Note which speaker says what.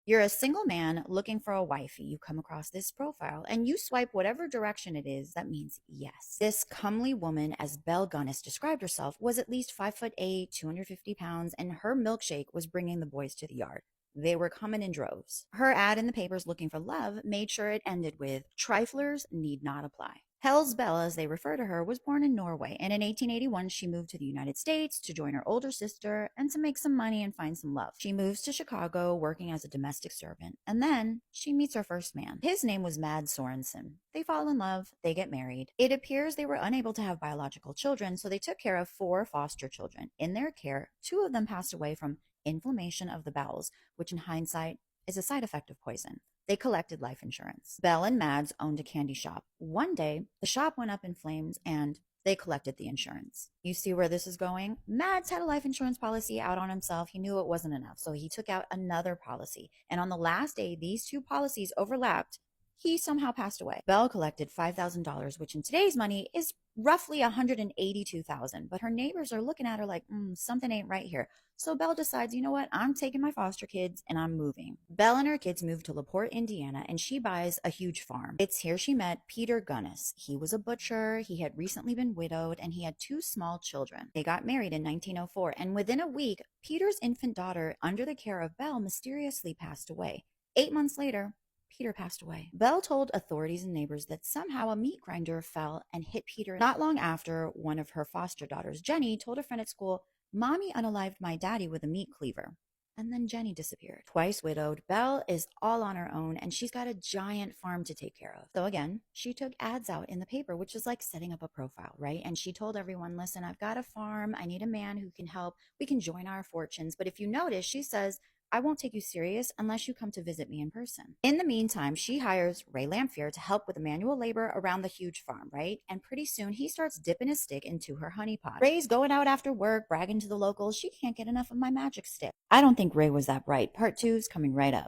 Speaker 1: You're a single man looking for a wifey. You come across this profile and you swipe whatever direction it is that means yes. This comely woman, as Belle Gunness described herself, was at least 5'8", 250 pounds, and her milkshake was bringing the boys to the yard. They were coming in droves. Her ad in the papers looking for love made sure it ended with "Triflers need not apply." Hell's Belle, as they refer to her, was born in Norway, and in 1881 she moved to the United States to join her older sister and to make some money and find some love. She moves to Chicago working as a domestic servant, and then she meets her first man. His name was Mads Sorensen. They fall in love, they get married. It appears they were unable to have biological children, so they took care of 4 foster children. In their care, 2 of them passed away from inflammation of the bowels, which in hindsight is a side effect of poison. They collected life insurance. Belle and Mads owned a candy shop. One day, the shop went up in flames and they collected the insurance. You see where this is going? Mads had a life insurance policy out on himself. He knew it wasn't enough, so he took out another policy. And on the last day these 2 policies overlapped, he somehow passed away. Belle collected $5,000, which in today's money is roughly $182,000. But her neighbors are looking at her like, something ain't right here. So Belle decides, you know what? I'm taking my foster kids and I'm moving. Belle and her kids moved to LaPorte, Indiana, and she buys a huge farm. It's here she met Peter Gunness. He was a butcher. He had recently been widowed and he had 2 small children. They got married in 1904, and within a week, Peter's infant daughter, under the care of Belle, mysteriously passed away. 8 months later, Peter passed away. Belle told authorities and neighbors that somehow a meat grinder fell and hit Peter. Not long after, one of her foster daughters, Jenny, told a friend at school, "Mommy unalived my daddy with a meat cleaver." And then Jenny disappeared. Twice widowed, Belle is all on her own, and she's got a giant farm to take care of. So again, she took ads out in the paper, which is like setting up a profile, right? And she told everyone, listen, I've got a farm. I need a man who can help. We can join our fortunes. But if you notice, she says, I won't take you serious unless you come to visit me in person. In the meantime, she hires Ray Lamphere to help with the manual labor around the huge farm, right? And pretty soon he starts dipping his stick into her honey pot. Ray's going out after work, bragging to the locals, she can't get enough of my magic stick. I don't think Ray was that bright. Part 2 is coming right up.